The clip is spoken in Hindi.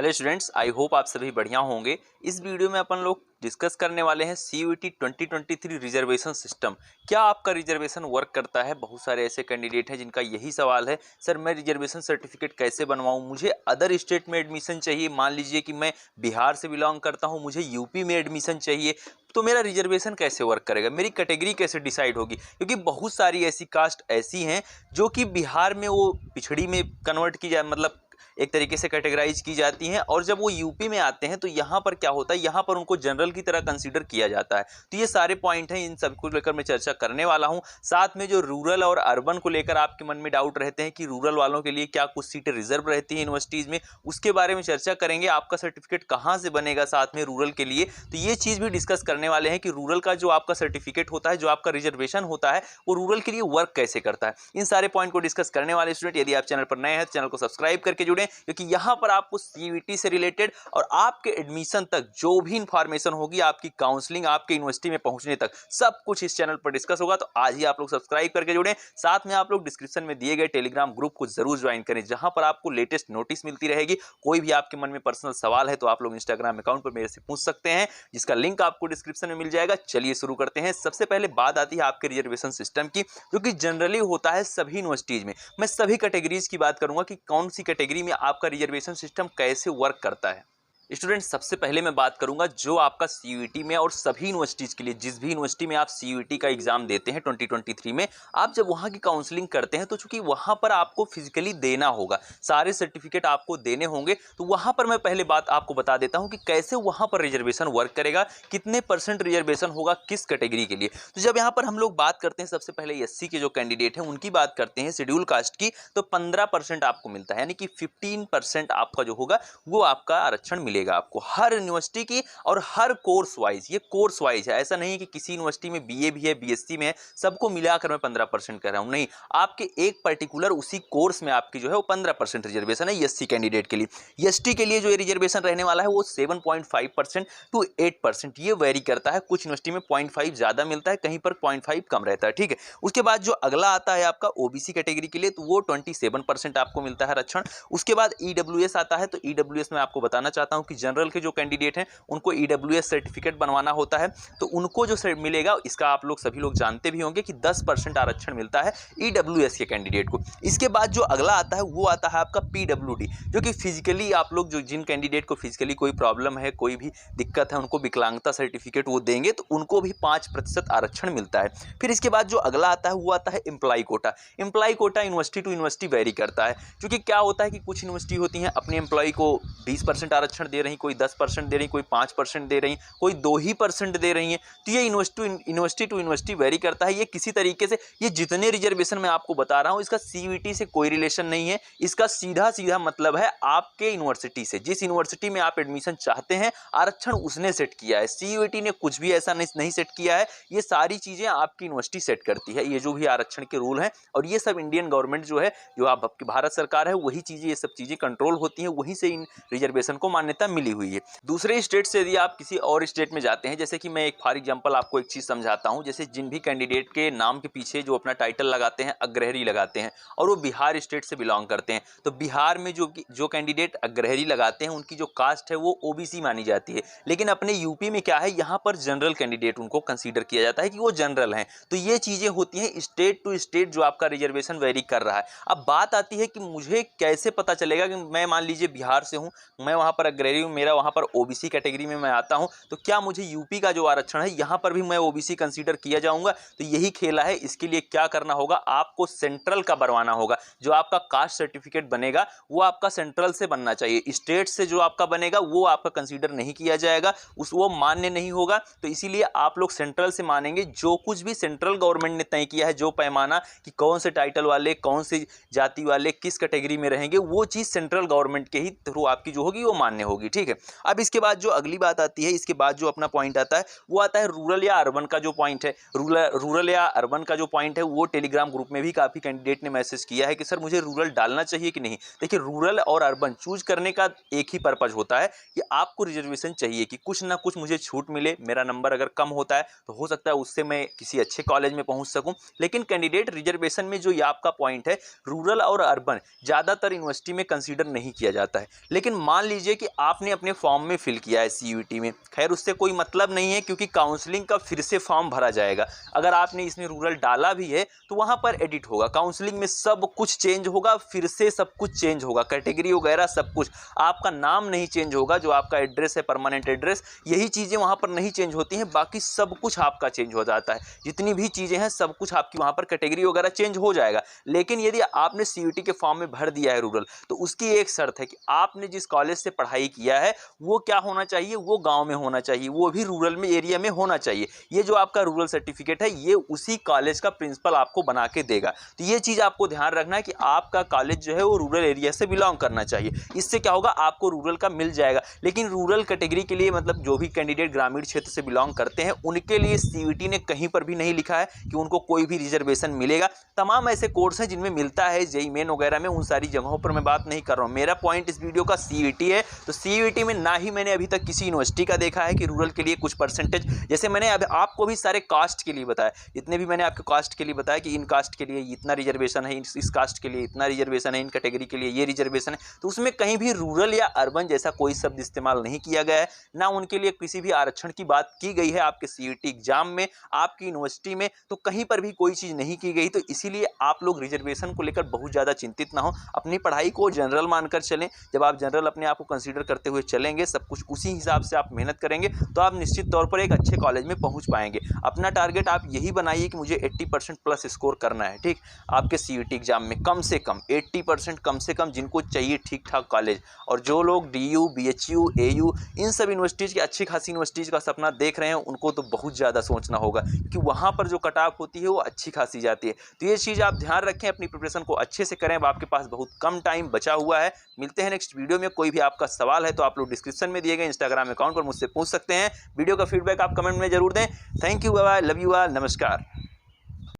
हेलो स्टूडेंट्स, आई होप आप सभी बढ़िया होंगे। इस वीडियो में अपन लोग डिस्कस करने वाले हैं सीयूईटी 2023 रिजर्वेशन सिस्टम। क्या आपका रिजर्वेशन वर्क करता है? बहुत सारे ऐसे कैंडिडेट हैं जिनका यही सवाल है, सर मैं रिजर्वेशन सर्टिफिकेट कैसे बनवाऊं, मुझे अदर स्टेट में एडमिशन चाहिए। मान लीजिए कि मैं बिहार से बिलोंग करता हूं, मुझे यूपी में एडमिशन चाहिए, तो मेरा रिजर्वेशन कैसे वर्क करेगा, मेरी कैटेगरी कैसे डिसाइड होगी? क्योंकि बहुत सारी ऐसी कास्ट ऐसी हैं जो कि बिहार में वो पिछड़ी में कन्वर्ट की जाए, मतलब एक तरीके से कैटेगराइज की जाती हैं, और जब वो यूपी में आते हैं तो यहाँ पर क्या होता है, यहाँ पर उनको जनरल की तरह कंसीडर किया जाता है। तो ये सारे पॉइंट हैं, इन सब को लेकर मैं चर्चा करने वाला हूँ। साथ में जो रूरल और अर्बन को लेकर आपके मन में डाउट रहते हैं कि रूरल वालों के लिए क्या कुछ सीटें रिजर्व रहती हैं यूनिवर्सिटीज़ में, उसके बारे में चर्चा करेंगे। आपका सर्टिफिकेट कहाँ से बनेगा साथ में रूरल के लिए, तो ये चीज़ भी डिस्कस करने वाले हैं कि रूरल का जो आपका सर्टिफिकेट होता है, जो आपका रिजर्वेशन होता है, वो रूरल के लिए वर्क कैसे करता है। इन सारे पॉइंट को डिस्कस करने वाले स्टूडेंट, यदि आप चैनल पर नए हैं तो चैनल को सब्सक्राइब करके जुड़ें, क्योंकि यहाँ पर आपको सीयूईटी से रिलेटेड और आपके एडमिशन तक जो भी इंफॉर्मेशन होगी, आपकी काउंसलिंग, आपके यूनिवर्सिटी में पहुंचने तक, सब कुछ इस चैनल पर डिस्कस होगा। तो आज ही आप लोग सब्सक्राइब करके जुड़ें। साथ में आप लोग डिस्क्रिप्शन में दिए गए टेलीग्राम ग्रुप को जरूर ज्वाइन करें, जहां पर आपको लेटेस्ट नोटिस मिलती रहेगी। कोई भी आपके मन में पर्सनल सवाल है तो आप लोग इंस्टाग्राम अकाउंट पर मेरे से पूछ सकते हैं, जिसका लिंक आपको डिस्क्रिप्शन में मिल जाएगा। चलिए शुरू करते हैं। सबसे पहले बात आती है आपके रिजर्वेशन सिस्टम की, जो कि जनरली होता है सभी यूनिवर्सिटीज में। मैं सभी कैटेगरीज की बात करूंगा कि कौन सी कैटेगरी में आपका रिजर्वेशन सिस्टम कैसे वर्क करता है। स्टूडेंट, सबसे पहले मैं बात करूंगा जो आपका सीयूईटी में, और सभी यूनिवर्सिटीज़ के लिए, जिस भी यूनिवर्सिटी में आप सीयूईटी का एग्जाम देते हैं 2023 में, आप जब वहां की काउंसलिंग करते हैं तो चूंकि वहां पर आपको फिजिकली देना होगा, सारे सर्टिफिकेट आपको देने होंगे, तो वहां पर मैं पहले बात आपको बता देता हूं कि कैसे वहां पर रिजर्वेशन वर्क करेगा, कितने % रिजर्वेशन होगा किस कैटेगरी के लिए। तो जब यहाँ पर हम लोग बात करते हैं, सबसे पहले एससी के जो कैंडिडेट हैं उनकी बात करते हैं, शेड्यूल कास्ट की, तो 15% आपको मिलता है, यानी कि 15% आपका जो होगा वो आपका आरक्षण मिलेगा आपको हर यूनिवर्सिटी की, और हर कोर्स वाइज। ये कोर्स वाइज है, ऐसा नहीं है कि किसी यूनिवर्सिटी में बीए भी है, बीएससी में है, सबको मिलाकर मैं 15% कह रहा हूं, नहीं। आपके एक पर्टिकुलर उसी कोर्स में आपकी जो है वो 15% रिजर्वेशन है एससी कैंडिडेट के लिए। एसटी के लिए जो रिजर्वेशन रहने वाला है वो 7.5% टू 8%, ये वेरी करता है। कुछ यूनिवर्सिटी में 0.5 ज्यादा मिलता है, कहीं पर 0.5 कम रहता है, ठीक है। उसके बाद जो अगला आता है आपका ओबीसी कैटेगरी के लिए, तो वो 27% आपको मिलता है आरक्षण। उसके बाद ईडब्ल्यूएस आता है, तो ईडब्ल्यूएस में आपको बताना चाहता हूं कि जनरल के जो कैंडिडेट हैं उनको ईडब्ल्यूएस सर्टिफिकेट बनवाना होता है, तो उनको जो मिलेगा, इसका आप लोग सभी लोग जानते भी होंगे कि 10% आरक्षण मिलता है ईडब्ल्यूएस के कैंडिडेट को। इसके बाद जो अगला आता है वो आता है आपका पीडब्ल्यूडी, जो कि फिजिकली आप लोग, जो जिन कैंडिडेट को फिजिकली कोई प्रॉब्लम है, कोई भी दिक्कत है, उनको विकलांगता सर्टिफिकेट वो देंगे, तो उनको भी 5% आरक्षण मिलता है। फिर इसके बाद जो अगला आता है वो आता है employ quota. Employ quota university to university vary करता है, क्योंकि क्या होता है कि कुछ यूनिवर्सिटी होती हैं अपने एम्प्लॉय को 20% आरक्षण दे रही, कोई 10% दे रही, कोई 5% दे रही, कोई 2% दे रही हैं। तो ये यूनिवर्सिटी टू यूनिवर्सिटी वेरी करता है। ये किसी तरीके से, ये जितने रिजर्वेशन मैं आपको बता रहा हूँ, इसका सीयूईटी से कोई रिलेशन नहीं है। इसका सीधा सीधा मतलब है आपके यूनिवर्सिटी से, जिस यूनिवर्सिटी में आप एडमिशन चाहते हैं, आरक्षण उसने सेट किया है। सीयूईटी ने कुछ भी ऐसा नहीं सेट किया है, ये सारी चीजें आपकी यूनिवर्सिटी सेट करती है, ये जो भी आरक्षण के रूल हैं। और ये सब इंडियन गवर्नमेंट जो है, जो आपकी भारत सरकार है, वही चीजें, ये सब चीजें कंट्रोल होती हैं, वहीं से इन रिजर्वेशन को मान्यता मिली हुई है। दूसरे स्टेट से यदि आप किसी और स्टेट में जाते हैं, जैसे कि मैं एक फॉर एग्जांपल आपको एक चीज समझाता हूं, जैसे जिन भी कैंडिडेट के नाम के पीछे जो अपना टाइटल लगाते हैं अग्रहरी लगाते हैं, और वो बिहार स्टेट से बिलोंग करते हैं, तो बिहार में जो कैंडिडेट अग्रहरी लगाते हैं उनकी जो कास्ट है वो ओबीसी मानी जाती है। लेकिन अपने यूपी में क्या है, यहाँ पर जनरल कैंडिडेट उनको कंसीडर किया जाता है कि वो जनरल हैं। तो ये चीजें होती हैं स्टेट टू स्टेट, जो आपका रिजर्वेशन वेरी कर रहा है। अब बात आती है कि मुझे कैसे पता चलेगा कि मैं मान लीजिए बिहार से हूँ, मैं वहाँ पर अग्रहरी हूँ, मेरा वहाँ पर ओबीसी कैटेगरी में मैं आता हूँ, तो क्या मुझे यूपी का जो आरक्षण है यहाँ पर भी मैं ओबीसी कंसीडर किया जाऊँगा? तो यही खेला है। इसके लिए क्या करना होगा, आपको सेंट्रल का बनवाना होगा। जो आपका कास्ट सर्टिफिकेट बनेगा वो आपका सेंट्रल से बनना चाहिए, स्टेट से जो आपका बनेगा वो आपका कंसीडर नहीं किया जाएगा, वो मान्य नहीं होगा। तो इसीलिए आप लोग सेंट्रल से मानेंगे। जो कुछ भी सेंट्रल गवर्नमेंट ने तय किया है, जो पैमाना कि कौन से टाइटल वाले, कौन सी जाति वाले किस कैटेगरी में रहेंगे, वो चीज़ सेंट्रल गवर्नमेंट के ही थ्रू आपकी जो होगी वो मान्य होगी। होगी, ठीक है। अब इसके बाद जो अगली बात आती है, इसके बाद जो अपना पॉइंट आता है वो आता है रूरल या अर्बन का जो पॉइंट है। रूरल या अर्बन का जो पॉइंट है वो टेलीग्राम ग्रुप में भी काफ़ी कैंडिडेट ने मैसेज किया है कि सर मुझे रूरल डालना चाहिए कि नहीं। देखिए, रूरल और अर्बन चूज करने का एक ही पर्पज होता है कि आपको रिजर्वेशन चाहिए कि कुछ ना कुछ मुझे छूट मिले, मेरा नंबर अगर कम होता है तो हो सकता है उससे मैं किसी अच्छे कॉलेज में पहुंच सकूं। लेकिन कैंडिडेट रिजर्वेशन में जो ये आपका पॉइंट है रूरल और अर्बन ज़्यादातर यूनिवर्सिटी में कंसीडर नहीं किया जाता है। लेकिन मान लीजिए कि आपने अपने फॉर्म में फिल किया है सीयूईटी में, खैर उससे कोई मतलब नहीं है क्योंकि काउंसलिंग का फिर से फॉर्म भरा जाएगा। अगर आपने इसमें रूरल डाला भी है तो वहाँ पर एडिट होगा, काउंसलिंग में सब कुछ चेंज होगा, फिर से सब कुछ चेंज होगा, कैटेगरी वगैरह सब कुछ। आपका नाम नहीं चेंज होगा, जो आपका एड्रेस है परमानेंट एड्रेस, यही चीज़ें वहाँ पर नहीं चेंज होती हैं, बाकी सब कुछ आपका चेंज हो जाता है। जितनी भी चीज़ें हैं सब कुछ आपकी वहाँ पर कैटेगरी वगैरह चेंज हो जाएगा। लेकिन यदि आपने सीयूईटी के फॉर्म में भर दिया है रूरल, तो उसकी एक शर्त है कि आपने जिस कॉलेज से पढ़ाई किया है वो क्या होना चाहिए, वो गाँव में होना चाहिए, वो भी रूरल में एरिया में होना चाहिए। ये जो आपका रूरल सर्टिफिकेट है ये उसी कॉलेज का प्रिंसिपल आपको बना के देगा। तो ये चीज़ आपको ध्यान रखना है कि आपका कॉलेज जो है वो रूरल एरिया से बिलोंग करना चाहिए। इससे क्या होगा, आपको रूरल का मिल जाएगा। लेकिन रूरल कैटेगरी के लिए मतलब जो भी कैंडिडेट ग्रामीण क्षेत्र से बिलोंग करते हैं उनके लिए सीयूईटी ने कहीं पर भी नहीं लिखा है कि उनको कोई भी रिजर्वेशन मिलेगा। तमाम ऐसे कोर्स हैं जिनमें मिलता है, जेईई मेन वगैरह में, उन सारी जगहों पर मैं बात नहीं कर रहा हूँ। मेरा पॉइंट इस वीडियो का सीयूईटी है। तो सीयूईटी में ना ही मैंने अभी तक किसी यूनिवर्सिटी का देखा है कि रूरल के लिए कुछ परसेंटेज, जैसे मैंने अब आपको भी सारे कास्ट के लिए बताया, जितने भी मैंने आपको कास्ट के लिए बताया कि इन कास्ट के लिए इतना रिजर्वेशन है, इस कास्ट के लिए इतना रिजर्वेशन है, इन कैटेगरी के लिए ये रिजर्वेशन है, तो उसमें कहीं भी रूरल या अर्बन जैसा कोई शब्द इस्तेमाल नहीं किया गया है, ना उनके लिए किसी भी आरक्षण की बात की गई है आपके सीयूईटी एग्जाम में, आपकी यूनिवर्सिटी में, तो कहीं पर भी कोई चीज़ नहीं की गई। तो इसीलिए आप लोग रिजर्वेशन को लेकर बहुत ज़्यादा चिंतित ना हो, अपनी पढ़ाई को जनरल मानकर चलें। जब आप जनरल अपने आप को कंसीडर करते हुए चलेंगे, सब कुछ उसी हिसाब से आप मेहनत करेंगे, तो आप निश्चित तौर पर एक अच्छे कॉलेज में पहुंच पाएंगे। अपना टारगेट आप यही बनाइए कि मुझे 80% प्लस स्कोर करना है, ठीक, आपके सीयूईटी एग्जाम में कम से कम 80% कम से कम जिनको चाहिए ठीक ठाक कॉलेज। और जो लोग डीयू, बीएचयू, एयू, इन सब यूनिवर्सिटीज़ की, अच्छी खासी यूनिवर्सिटीज़ का सपना देख रहे हैं, उनको तो बहुत ज़्यादा सोचना होगा कि वहाँ पर जो कट ऑफ होती है वो अच्छी खासी जाती है। तो ये चीज़ आप ध्यान रखें, अपनी प्रिपरेशन को अच्छे से करें। अब आपके पास बहुत कम टाइम बचा हुआ है। मिलते हैं नेक्स्ट वीडियो में। कोई भी आपका सवाल है तो आप लोग डिस्क्रिप्शन में दिए गए इंस्टाग्राम अकाउंट पर मुझसे पूछ सकते हैं। वीडियो का फीडबैक आप कमेंट में जरूर दें। Thank you, bye bye, love you all, नमस्कार।